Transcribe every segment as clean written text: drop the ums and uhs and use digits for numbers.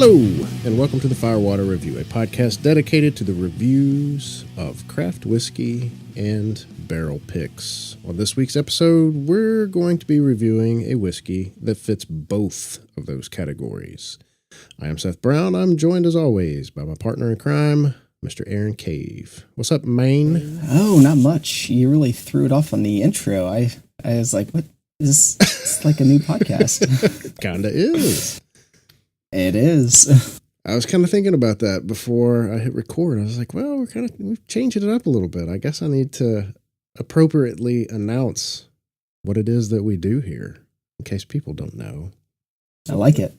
Hello, and welcome to the Firewater Review, a podcast dedicated to the reviews of craft whiskey and barrel picks. On this week's episode, we're going to be reviewing a whiskey that fits both of those categories. I am Seth Brown. I'm joined, as always, by my partner in crime, Mr. Aaron Cave. What's up, Maine? Oh, not much. You really threw it off on the intro. I was like, what? Is this it's like a new podcast? It kind of is. It is. I was kind of thinking about that before I hit record. I was like, well, we're changing it up a little bit. I guess I need to appropriately announce what it is that we do here, in case people don't know. I like it.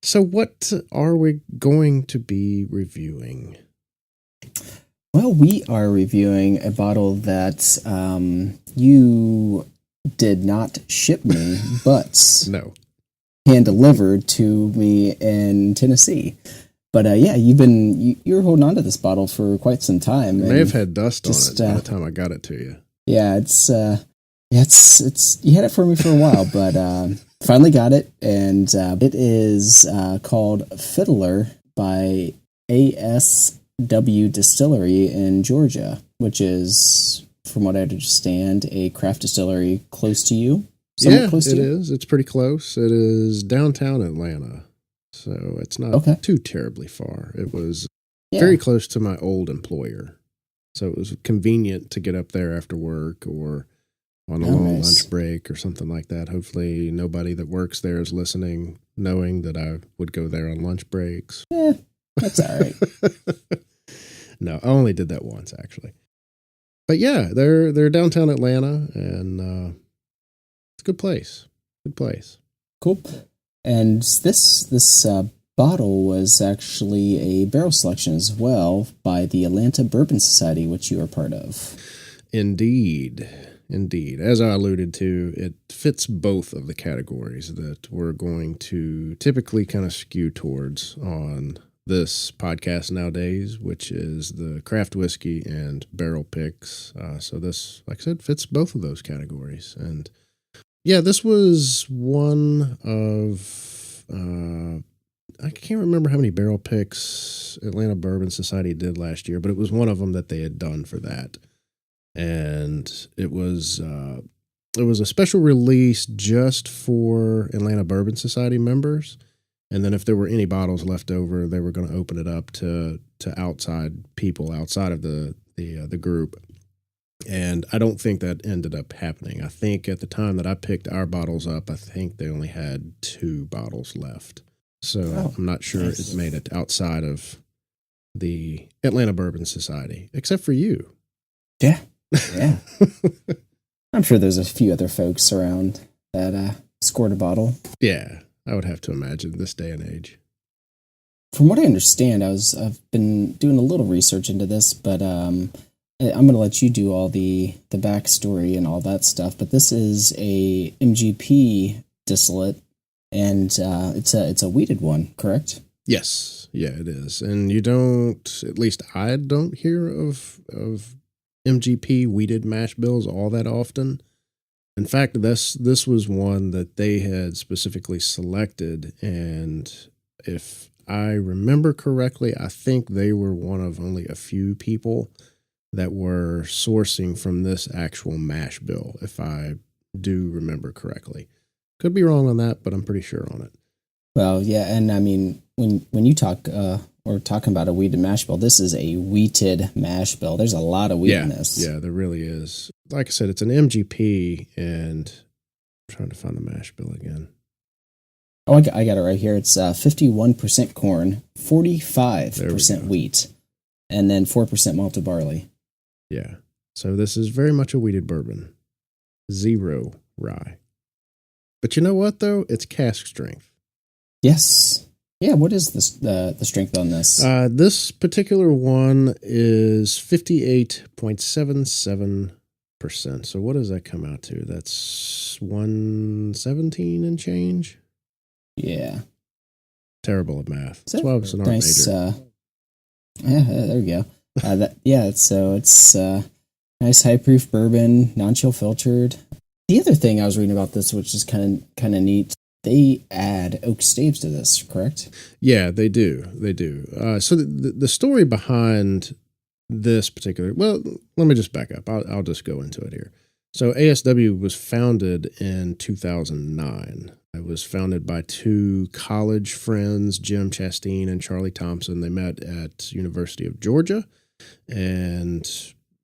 So what are we going to be reviewing? Well, we are reviewing a bottle that you did not ship me, but No. hand delivered to me in Tennessee. But yeah, you're holding on to this bottle for quite some time. It may have had dust on it by the time I got it to you. Yeah, it's you had it for me for a while, but finally got it, and it is called Fiddler by ASW Distillery in Georgia, which is, from what I understand, a craft distillery close to you. Yeah, it is. It's pretty close. It is downtown Atlanta, so it's not too terribly far. It was very close to my old employer, so it was convenient to get up there after work or on a long lunch break or something like that. Hopefully nobody that works there is listening, knowing that I would go there on lunch breaks. Yeah, that's all right. No, I only did that once, actually. But yeah, they're downtown Atlanta, and it's a good place. Good place. Cool. And this bottle was actually a barrel selection as well by the Atlanta Bourbon Society, which you are part of. Indeed. As I alluded to, it fits both of the categories that we're going to typically kind of skew towards on this podcast nowadays, which is the craft whiskey and barrel picks. So this, like I said, fits both of those categories. And yeah, this was one of, I can't remember how many barrel picks Atlanta Bourbon Society did last year, but it was one of them that they had done for that. And it was a special release just for Atlanta Bourbon Society members. And then if there were any bottles left over, they were going to open it up to outside people outside of the group. And I don't think that ended up happening. I think at the time that I picked our bottles up, I think they only had 2 bottles left. So I'm not sure it made it outside of the Atlanta Bourbon Society, except for you. Yeah. Yeah. I'm sure there's a few other folks around that scored a bottle. Yeah, I would have to imagine this day and age. From what I understand, I've been doing a little research into this, but I'm going to let you do all the backstory and all that stuff. But this is a MGP distillate, and it's a wheated one, correct? Yes, yeah, it is. And you don't, at least I don't hear of MGP wheated mash bills all that often. In fact, this was one that they had specifically selected, and if I remember correctly, I think they were one of only a few people that were sourcing from this actual mash bill, if I do remember correctly. Could be wrong on that, but I'm pretty sure on it. Well, yeah, and I mean, when you talk or talking about a wheated mash bill, this is a wheated mash bill. There's a lot of wheat in this. Yeah, there really is. Like I said, it's an MGP, and I'm trying to find the mash bill again. Oh, I got it right here. It's 51% corn, 45% wheat, and then 4% malted barley. Yeah. So this is very much a wheated bourbon. 0 rye. But you know what, though? It's cask strength. Yes. Yeah, what is the strength on this? This particular one is 58.77%. So what does that come out to? That's 117 and change? Yeah. Terrible at math. That's why I was an art major. Yeah, there we go. It's nice high proof bourbon, non-chill filtered. The other thing I was reading about this, which is kind of neat, they add oak staves to this, correct? Yeah, they do. They do. So the story behind this particular, well, let me just back up. I'll just go into it here. So ASW was founded in 2009. It was founded by two college friends, Jim Chastain and Charlie Thompson. They met at University of Georgia and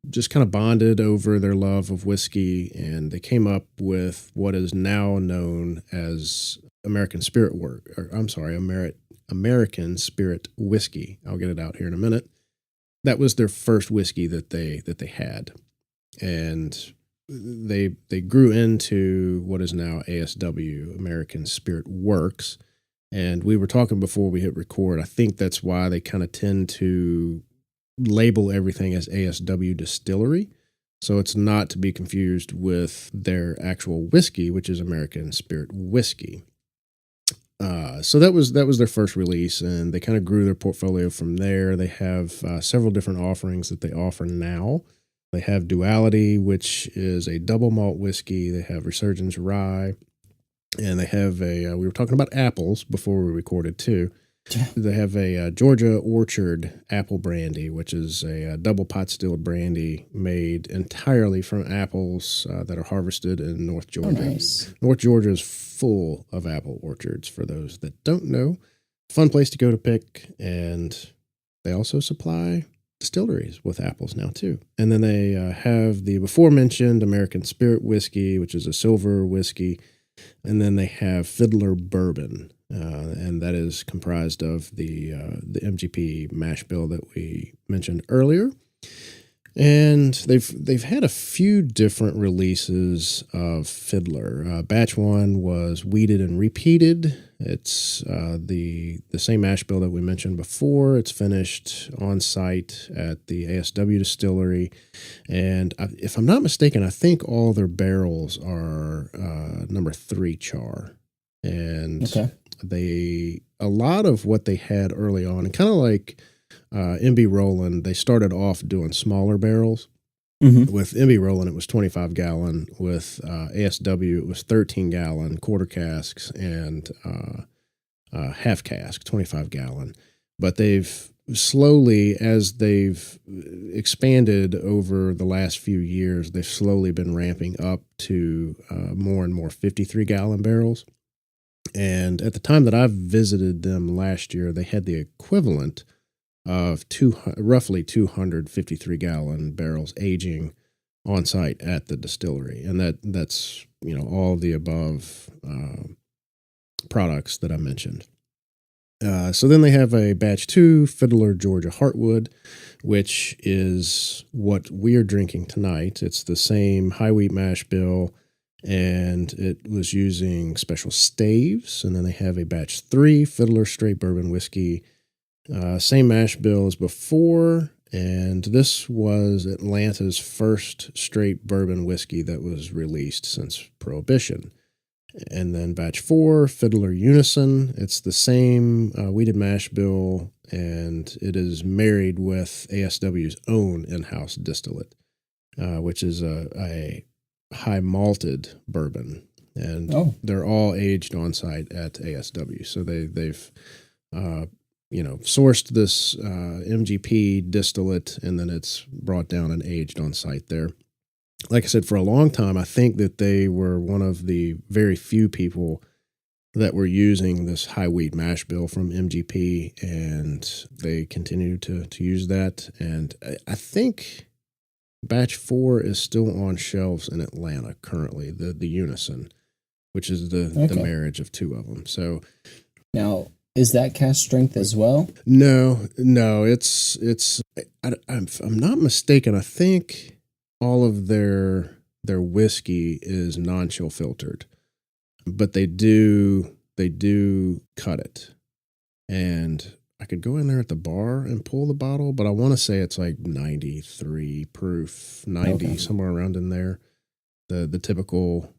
just kind of bonded over their love of whiskey, and they came up with what is now known as American Spirit American Spirit Whiskey. I'll get it out here in a minute. That was their first whiskey that they had, and they grew into what is now ASW, American Spirit Works. And we were talking before we hit record. I think that's why they kind of tend to label everything as ASW Distillery. So it's not to be confused with their actual whiskey, which is American Spirit Whiskey. So that was their first release, and they kind of grew their portfolio from there. They have several different offerings that they offer now. They have Duality, which is a double malt whiskey. They have Resurgence Rye, and they have we were talking about apples before we recorded too. They have a Georgia Orchard apple brandy, which is a double pot stilled brandy made entirely from apples that are harvested in North Georgia. Oh, nice. North Georgia is full of apple orchards, for those that don't know. Fun place to go to pick, and they also supply distilleries with apples now too. And then they have the before mentioned American Spirit Whiskey, which is a silver whiskey. And then they have Fiddler Bourbon, and that is comprised of the MGP mash bill that we mentioned earlier. And they've had a few different releases of Fiddler. Batch 1 was weeded and repeated. It's the same mash bill that we mentioned before. It's finished on site at the ASW Distillery. And if I'm not mistaken, I think all their barrels are number 3 char. And a lot of what they had early on, and kind of like MB Roland, they started off doing smaller barrels. Mm-hmm. With MB Roland, it was 25 gallon. With ASW, it was 13 gallon quarter casks and half cask, 25 gallon. But they've slowly, as they've expanded over the last few years, they've slowly been ramping up to more and more 53 gallon barrels. And at the time that I visited them last year, they had the equivalent of roughly 253 gallon barrels aging on site at the distillery. And that's, all the above products that I mentioned. So then they have a batch 2 Fiddler Georgia Heartwood, which is what we're drinking tonight. It's the same high wheat mash bill, and it was using special staves. And then they have a batch 3 Fiddler Straight Bourbon Whiskey, same mash bill as before, and this was Atlanta's first straight bourbon whiskey that was released since Prohibition. And then batch 4, Fiddler Unison. It's the same wheated mash bill, and it is married with ASW's own in-house distillate, which is a high malted bourbon. And they're all aged on site at ASW. So they've sourced this MGP distillate, and then it's brought down and aged on site there. Like I said, for a long time, I think that they were one of the very few people that were using this high wheat mash bill from MGP, and they continue to use that. And I think batch 4 is still on shelves in Atlanta currently, the Unison, which is the marriage of 2 of them. So now, is that cask strength as well? No, it's I'm not mistaken. I think all of their whiskey is non-chill filtered, but they do cut it. And I could go in there at the bar and pull the bottle, but I want to say it's like 93 proof, 90 somewhere around in there. The typical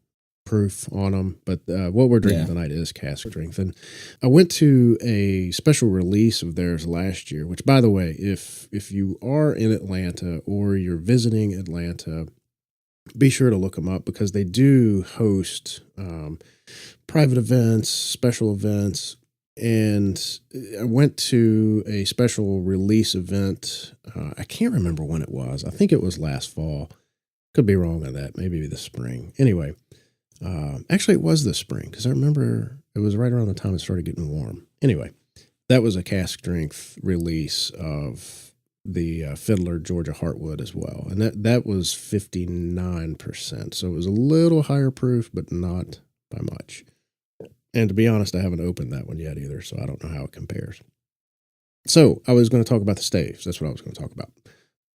proof on them, but what we're drinking tonight is cask strength. And I went to a special release of theirs last year, which, by the way, if you are in Atlanta or you're visiting Atlanta, be sure to look them up because they do host private events, special events. And I went to a special release event. I can't remember when it was. I think it was last fall. Could be wrong on that. Maybe this spring. Anyway, actually, it was this spring because I remember it was right around the time it started getting warm. Anyway, that was a cask strength release of the Fiddler Georgia Heartwood as well. And that was 59%. So it was a little higher proof, but not by much. And to be honest, I haven't opened that one yet either, so I don't know how it compares. So I was going to talk about the staves. That's what I was going to talk about.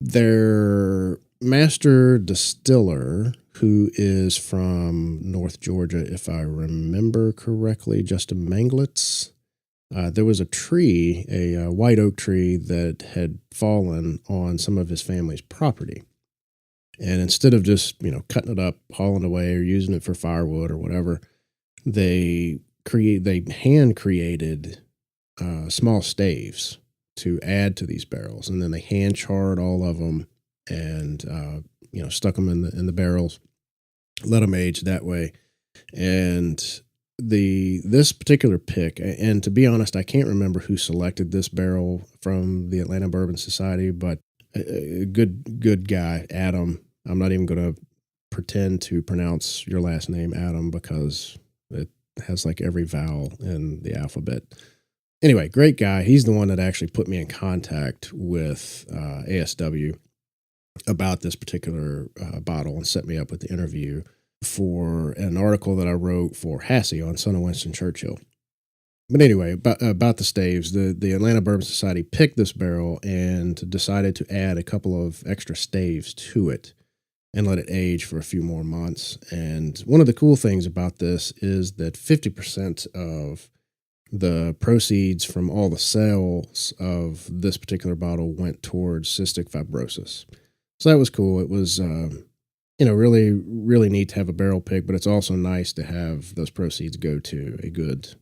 Their master distiller, who is from North Georgia, if I remember correctly, Justin Manglitz. There was a tree, a white oak tree that had fallen on some of his family's property. And instead of just, cutting it up, hauling it away, or using it for firewood or whatever, they hand created small staves to add to these barrels, and then they hand charred all of them and stuck them in the barrels, let them age that way. And this particular pick, and to be honest, I can't remember who selected this barrel from the Atlanta Bourbon Society, but a good guy, Adam. I'm not even going to pretend to pronounce your last name, Adam, because it has like every vowel in the alphabet. Anyway, great guy. He's the one that actually put me in contact with ASW about this particular bottle and set me up with the interview for an article that I wrote for Hassie on Son of Winston Churchill. But anyway, about the staves, the Atlanta Bourbon Society picked this barrel and decided to add a couple of extra staves to it and let it age for a few more months. And one of the cool things about this is that 50% of the proceeds from all the sales of this particular bottle went towards cystic fibrosis. So that was cool. It was, really, really neat to have a barrel pick, but it's also nice to have those proceeds go to a good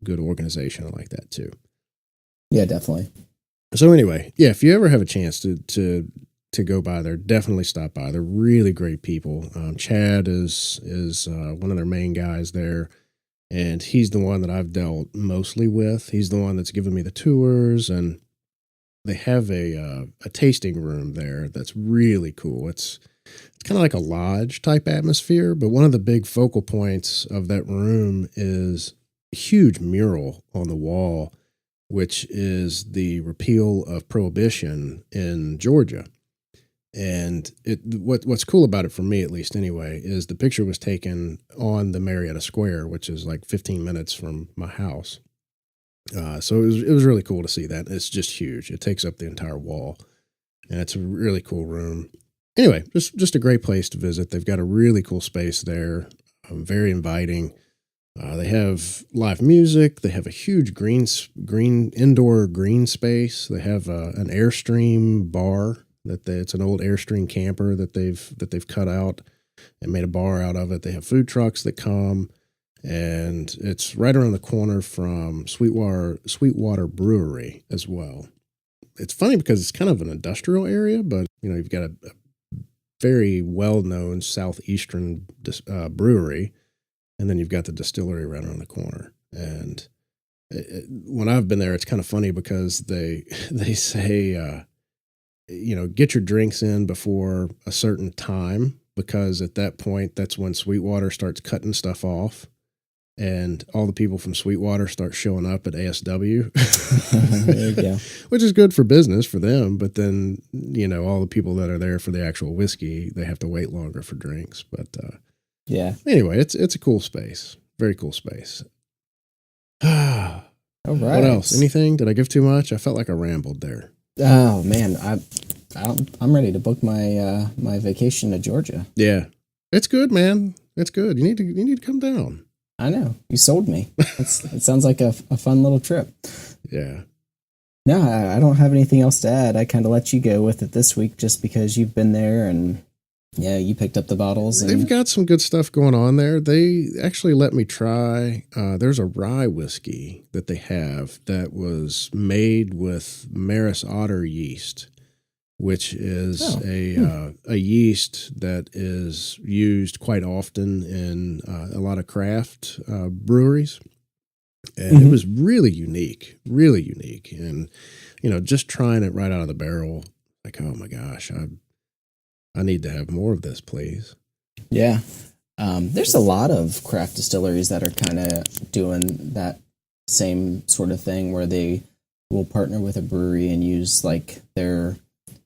organization like that too. Yeah, definitely. So anyway, yeah, if you ever have a chance to go by there, definitely stop by. They're really great people. Chad is one of their main guys there, and he's the one that I've dealt mostly with. He's the one that's given me the tours, and they have a tasting room there that's really cool. It's kind of like a lodge type atmosphere, but one of the big focal points of that room is a huge mural on the wall, which is the repeal of Prohibition in Georgia. And what's cool about it, for me at least anyway, is the picture was taken on the Marietta Square, which is like 15 minutes from my house. So it was really cool to see that. It's just huge. It takes up the entire wall, and it's a really cool room. Anyway, just a great place to visit. They've got a really cool space there, very inviting. They have live music. They have a huge indoor green space. They have an Airstream bar it's an old Airstream camper that they've cut out and made a bar out of it. They have food trucks that come, and it's right around the corner from Sweetwater Brewery as well. It's funny because it's kind of an industrial area, but you've got a very well-known southeastern brewery, and then you've got the distillery right around the corner. And when I've been there, it's kind of funny because they say, get your drinks in before a certain time, because at that point, that's when Sweetwater starts cutting stuff off, and all the people from Sweetwater start showing up at ASW. There you go. Which is good for business for them, but then, all the people that are there for the actual whiskey, they have to wait longer for drinks. But yeah. Anyway, it's a cool space. Very cool space. All right. What else? Anything? Did I give too much? I felt like I rambled there. Oh man, I'm ready to book my my vacation to Georgia. Yeah, it's good, man. It's good. You need to come down. I know, you sold me. It sounds like a fun little trip. Yeah. No, I don't have anything else to add. I kind of let you go with it this week just because you've been there and yeah, you picked up the bottles. And they've got some good stuff going on there. They actually let me try. There's a rye whiskey that they have that was made with Maris Otter yeast, which is a yeast that is used quite often in a lot of craft breweries. And it was really unique. And, just trying it right out of the barrel, like, oh my gosh, I need to have more of this, please. Yeah. There's a lot of craft distilleries that are kind of doing that same sort of thing where they will partner with a brewery and use like their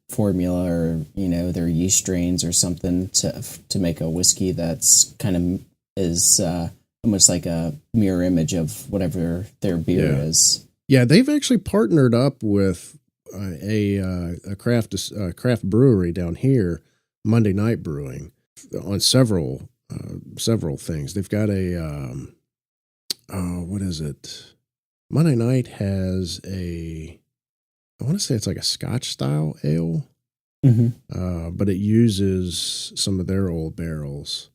formula or, their yeast strains or something to make a whiskey that's kind of is almost like a mirror image of whatever their beer is. Yeah, they've actually partnered up with a craft brewery down here, Monday Night Brewing, on several things. They've got a what is it? Monday Night has I want to say it's like a Scotch style ale, but it uses some of their old barrels.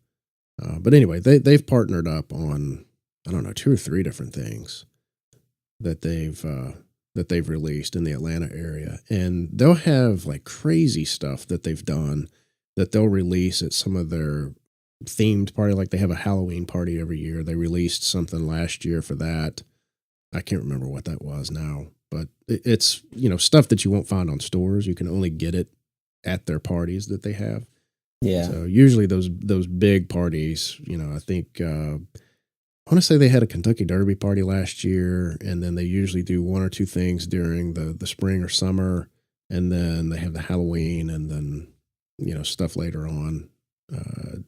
But anyway, they've partnered up on, I don't know, 2 or 3 different things that they've released in the Atlanta area, and they'll have like crazy stuff that they've done that they'll release at some of their themed party. Like they have a Halloween party every year. They released something last year for that. I can't remember what that was now, but it's stuff that you won't find on stores. You can only get it at their parties that they have. Yeah. So usually those big parties, I think I want to say they had a Kentucky Derby party last year, and then they usually do 1 or 2 things during the spring or summer, and then they have the Halloween, and then stuff later on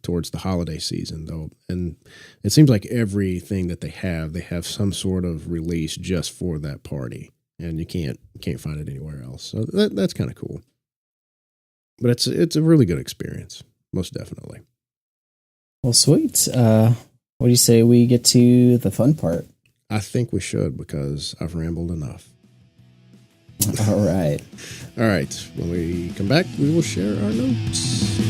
towards the holiday season though. And it seems like everything that they have some sort of release just for that party, and you can't find it anywhere else. So that's kind of cool. But it's a really good experience, most definitely. Well, sweet. What do you say we get to the fun part? I think we should, because I've rambled enough. All right. All right. When we come back, we will share our notes.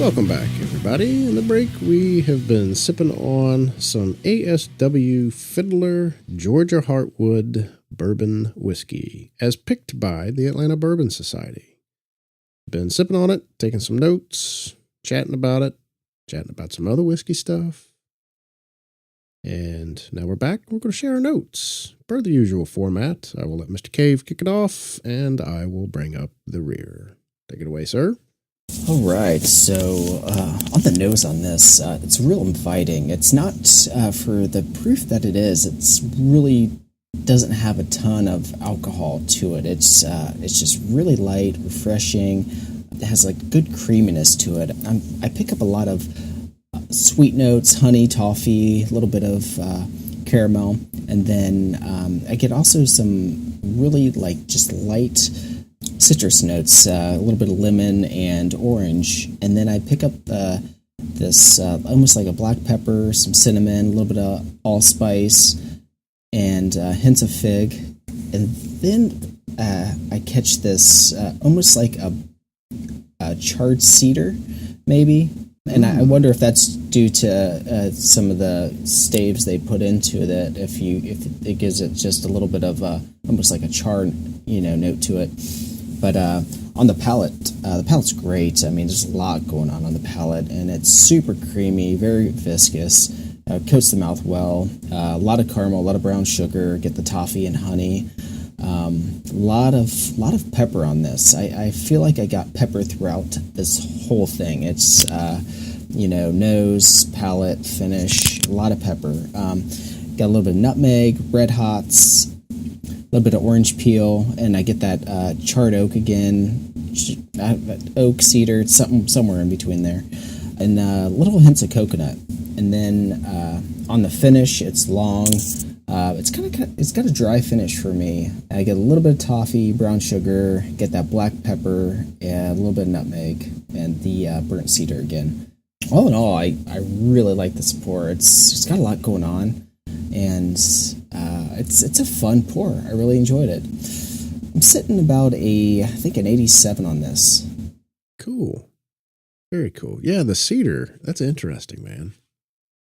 Welcome back, everybody. In the break, we have been sipping on some ASW Fiddler Georgia Heartwood Bourbon Whiskey, as picked by the Atlanta Bourbon Society. Been sipping on it, taking some notes, chatting about some other whiskey stuff. And now we're back. We're going to share our notes. Per the usual format, I will let Mr. Cave kick it off, and I will bring up the rear. Take it away, sir. All right, so on the nose on this, it's real inviting. It's not for the proof that it is. It's really doesn't have a ton of alcohol to it. It's just really light, refreshing. It has like good creaminess to it. I pick up a lot of sweet notes, honey, toffee, a little bit of caramel, and then I get also some really like just light citrus notes, a little bit of lemon and orange, and then I pick up this almost like a black pepper, some cinnamon, a little bit of allspice, and hints of fig, and then I catch this almost like a charred cedar, maybe, and I wonder if that's due to some of the staves they put into it. If it gives it just a little bit of almost like a char, note to it. But on the palate's great. I mean, there's a lot going on the palate, and it's super creamy, very viscous, coats the mouth well. A lot of caramel, a lot of brown sugar. Get the toffee and honey. A lot of pepper on this. I feel like I got pepper throughout this whole thing. It's nose, palate, finish, a lot of pepper. Got a little bit of nutmeg, red hots, a little bit of orange peel, and I get that charred oak again, oak, cedar, somewhere in between there, and little hints of coconut. And then on the finish, it's long. It's got a dry finish for me. I get a little bit of toffee, brown sugar, get that black pepper, and a little bit of nutmeg, and the burnt cedar again. All in all, I really like this pour. It's got a lot going on, and it's a fun pour. I really enjoyed it. I'm sitting about I think an 87 on this. Cool. Very cool. Yeah, the cedar. That's interesting, man.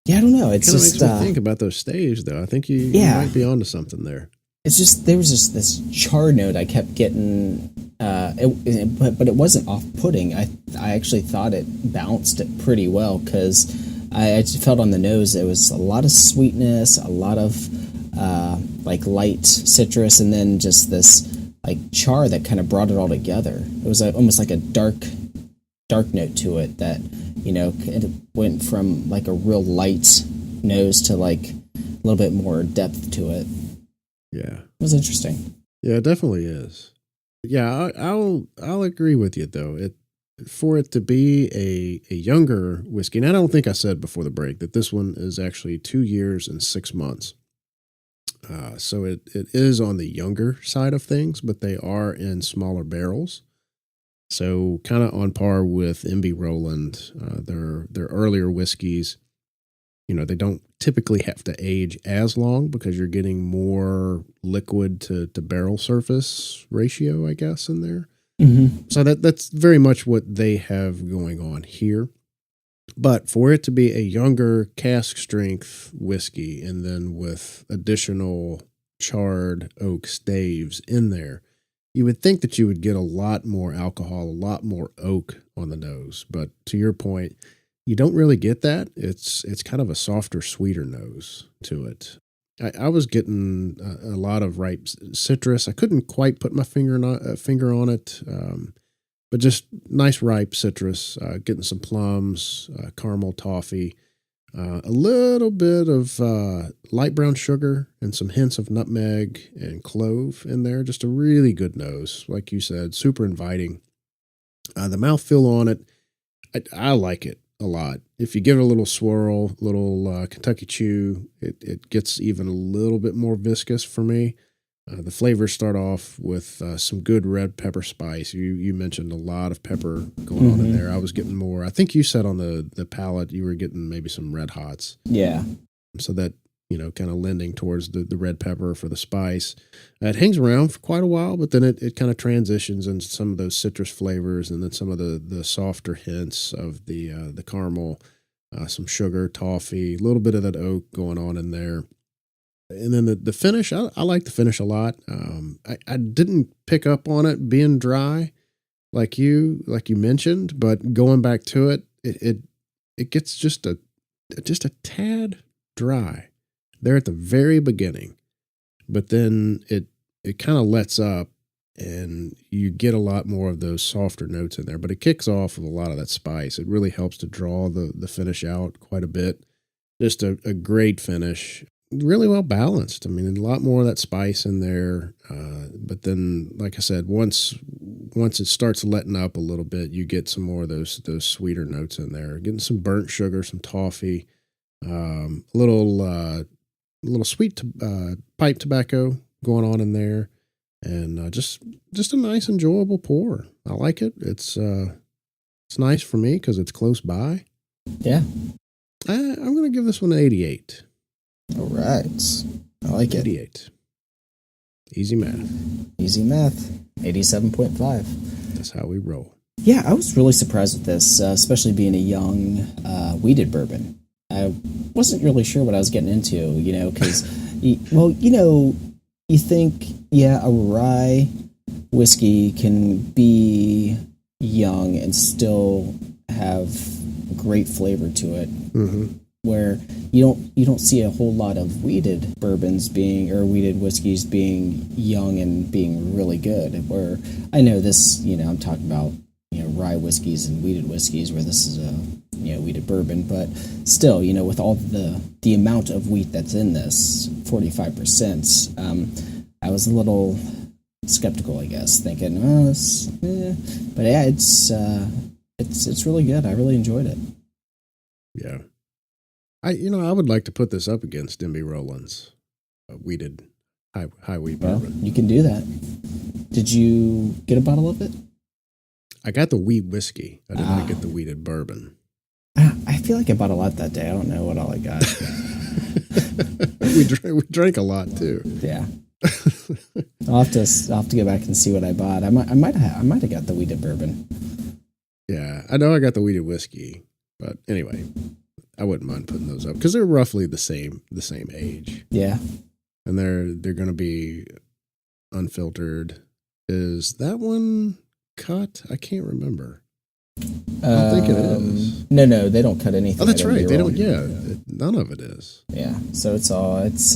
Yeah, I don't know. It's Kind of just makes me think about those staves, though. I think you yeah. might be onto something there. It's just there was just this char note I kept getting, but it wasn't off-putting. I actually thought it balanced it pretty well because I just felt on the nose it was a lot of sweetness, a lot of like light citrus, and then just this like char that kind of brought it all together. It was almost like a dark note to it that it went from like a real light nose to like a little bit more depth to it. Yeah, it was interesting. Yeah, it definitely is. Yeah, I'll agree with you though. For it to be a younger whiskey, and I don't think I said before the break that this one is actually 2 years and 6 months. So it is on the younger side of things, but they are in smaller barrels. So kind of on par with MB Roland, their earlier whiskeys. They don't typically have to age as long because you're getting more liquid to barrel surface ratio, I guess, in there. Mm-hmm. So that's very much what they have going on here. But for it to be a younger cask strength whiskey and then with additional charred oak staves in there, you would think that you would get a lot more alcohol, a lot more oak on the nose. But to your point, you don't really get that. It's kind of a softer, sweeter nose to it. I was getting a lot of ripe citrus. I couldn't quite put my finger on it, but just nice ripe citrus. Getting some plums, caramel toffee, a little bit of light brown sugar, and some hints of nutmeg and clove in there. Just a really good nose, like you said, super inviting. The mouthfeel on it, I like it a lot. If you give it a little swirl, little Kentucky chew, it gets even a little bit more viscous for me. The flavors start off with some good red pepper spice. You mentioned a lot of pepper going on in there. I was getting more. I think you said on the palate you were getting maybe some red hots. Yeah. So that, kind of lending towards the red pepper for the spice. It hangs around for quite a while, but then it kind of transitions into some of those citrus flavors and then some of the softer hints of the caramel, some sugar, toffee, a little bit of that oak going on in there. And then the finish, I like the finish a lot. I didn't pick up on it being dry like you mentioned, but going back to it, it gets just a tad dry there at the very beginning, but then it kind of lets up and you get a lot more of those softer notes in there, but it kicks off with a lot of that spice. It really helps to draw the finish out quite a bit. Just a great finish. Really well balanced. I mean, a lot more of that spice in there. But then, like I said, once it starts letting up a little bit, you get some more of those sweeter notes in there. Getting some burnt sugar, some toffee, a little sweet pipe tobacco going on in there, and just a nice, enjoyable pour. I like it. It's nice for me because it's close by. Yeah, I'm going to give this one an 88. All right. I like 88. Easy math. 87.5. That's how we roll. Yeah, I was really surprised with this, especially being a young wheated bourbon. I wasn't really sure what I was getting into, because, you think, a rye whiskey can be young and still have great flavor to it. Mm-hmm. Where you don't see a whole lot of wheated bourbons wheated whiskeys being young and being really good. Where I know this, I'm talking about rye whiskeys and wheated whiskeys, where this is a wheated bourbon, but still, with all the amount of wheat that's in this, 45%, I was a little skeptical, I guess, thinking, but yeah, it's really good. I really enjoyed it. Yeah. I would like to put this up against MB Roland's wheated high wheat bourbon. You can do that. Did you get a bottle of it? I got the wheat whiskey. I did not get the wheated bourbon. I feel like I bought a lot that day. I don't know what all I got. we drank a lot too. Yeah. I'll have to go back and see what I bought. I might have got the wheated bourbon. Yeah, I know I got the wheated whiskey, but anyway, I wouldn't mind putting those up because they're roughly the same age. Yeah. And they're going to be unfiltered. Is that one cut? I can't remember. I don't think it is. No, they don't cut anything. Oh, that's right. They don't. Yeah, none of it is. Yeah, so it's.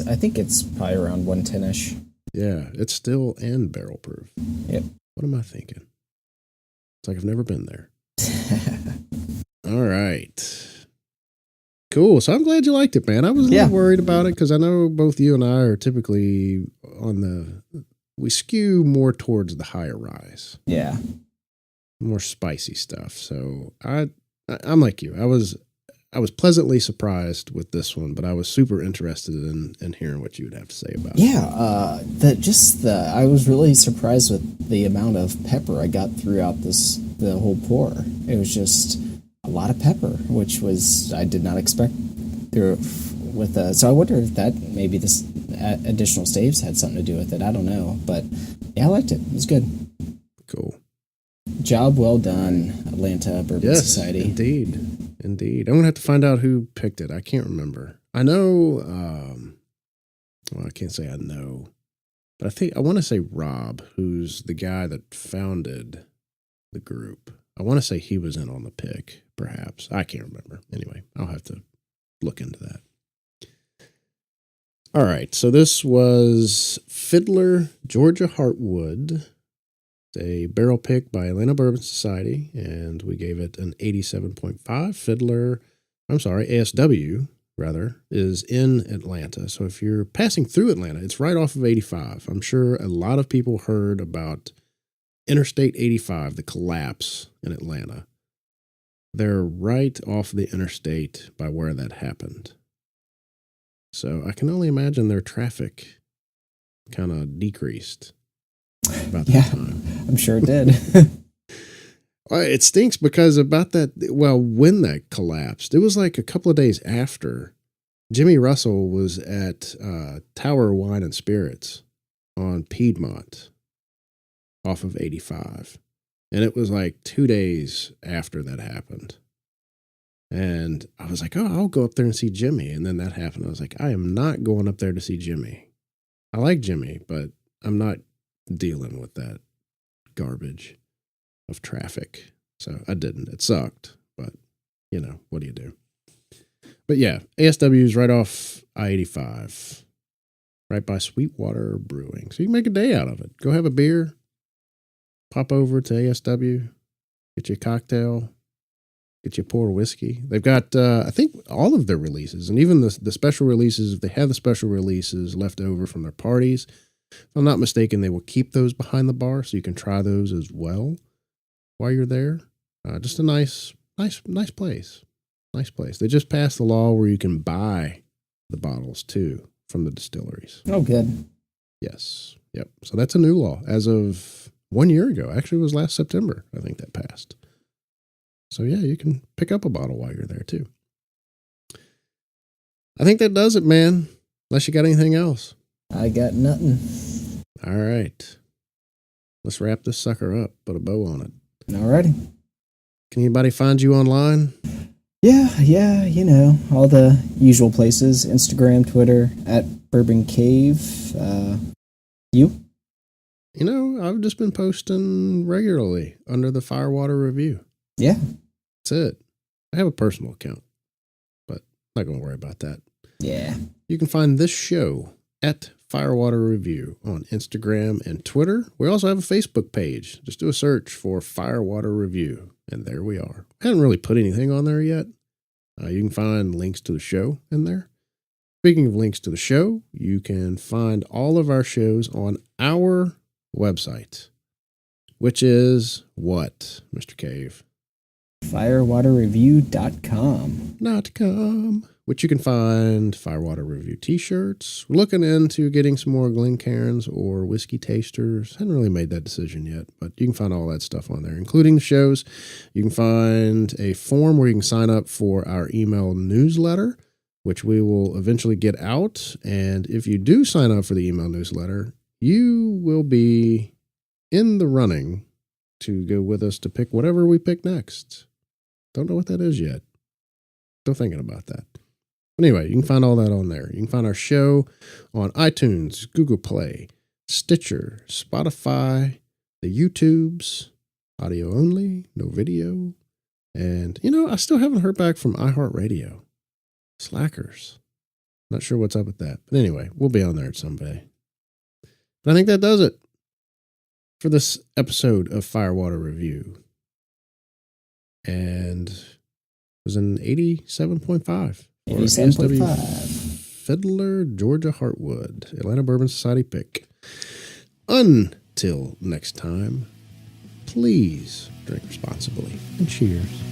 I think it's probably around 110-ish. Yeah, it's still and barrel proof. Yep. What am I thinking? It's like I've never been there. All right. Cool. So I'm glad you liked it, man. I was a little worried about it because I know both you and I are typically we skew more towards the higher rise. Yeah. More spicy stuff. So I'm like you. I was pleasantly surprised with this one, but I was super interested in hearing what you would have to say about it. Yeah, I was really surprised with the amount of pepper I got throughout the whole pour. It was just a lot of pepper, which I did not expect so I wonder if that maybe this additional staves had something to do with it. I don't know, but yeah, I liked it. It was good. Cool. Job well done, Atlanta Bourbon Society. Indeed. I'm gonna have to find out who picked it. I can't remember. I know. Well, I can't say I know, but I want to say Rob, who's the guy that founded the group. I want to say he was in on the pick. Perhaps I can't remember. Anyway, I'll have to look into that. All right. So this was Fiddler Georgia Heartwood. A barrel pick by Atlanta Bourbon Society, and we gave it an 87.5. ASW, is in Atlanta. So if you're passing through Atlanta, it's right off of 85. I'm sure a lot of people heard about Interstate 85, the collapse in Atlanta. They're right off the interstate by where that happened. So I can only imagine their traffic kind of decreased about that time. I'm sure it did. It stinks because when that collapsed, it was like a couple of days after. Jimmy Russell was at Tower Wine and Spirits on Piedmont off of 85. And it was like 2 days after that happened. And I was like, I'll go up there and see Jimmy. And then that happened. I was like, I am not going up there to see Jimmy. I like Jimmy, but I'm not dealing with that garbage of traffic. So I didn't. It sucked, but what do you do? But yeah, ASW is right off I-85, right by Sweetwater Brewing. So you can make a day out of it. Go have a beer, pop over to ASW, get you a cocktail, get you a pour of whiskey. They've got, I think, all of their releases, and even the special releases, if they have the special releases left over from their parties, if I'm not mistaken, they will keep those behind the bar, so you can try those as well while you're there. Just a nice place. Nice place. They just passed the law where you can buy the bottles too from the distilleries. Oh, good. Yes. Yep. So that's a new law as of 1 year ago. Actually, it was last September, I think that passed. So yeah, you can pick up a bottle while you're there too. I think that does it, man. Unless you got anything else. I got nothing. All right. Let's wrap this sucker up. Put a bow on it. Alrighty. Can anybody find you online? Yeah, all the usual places. Instagram, Twitter, @Bourbon Cave. You? I've just been posting regularly under the Firewater Review. Yeah. That's it. I have a personal account, but I'm not going to worry about that. Yeah. You can find this show at Firewater Review on Instagram and Twitter. We also have a Facebook page. Just do a search for Firewater Review, and there we are. I haven't really put anything on there yet. You can find links to the show in there. Speaking of links to the show, you can find all of our shows on our website, which is what, Mr. Cave? Firewaterreview.com. Which you can find Firewater Review t-shirts. We're looking into getting some more Glencairns or whiskey tasters. Haven't really made that decision yet, but you can find all that stuff on there, including the shows. You can find a form where you can sign up for our email newsletter, which we will eventually get out. And if you do sign up for the email newsletter, you will be in the running to go with us to pick whatever we pick next. Don't know what that is yet. Still thinking about that. But anyway, you can find all that on there. You can find our show on iTunes, Google Play, Stitcher, Spotify, the YouTubes, audio only, no video. And, I still haven't heard back from iHeartRadio. Slackers. Not sure what's up with that. But anyway, we'll be on there someday. But I think that does it for this episode of Firewater Review. And it was an 87.5. 87.5. Fiddler, Georgia Heartwood, Atlanta Bourbon Society pick. Until next time, please drink responsibly and cheers.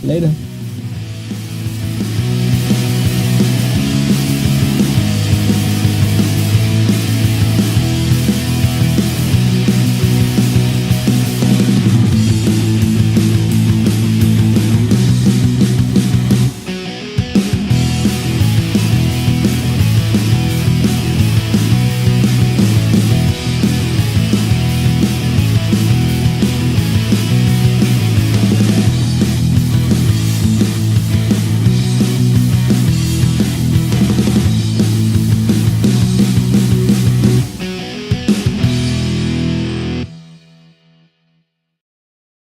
Later.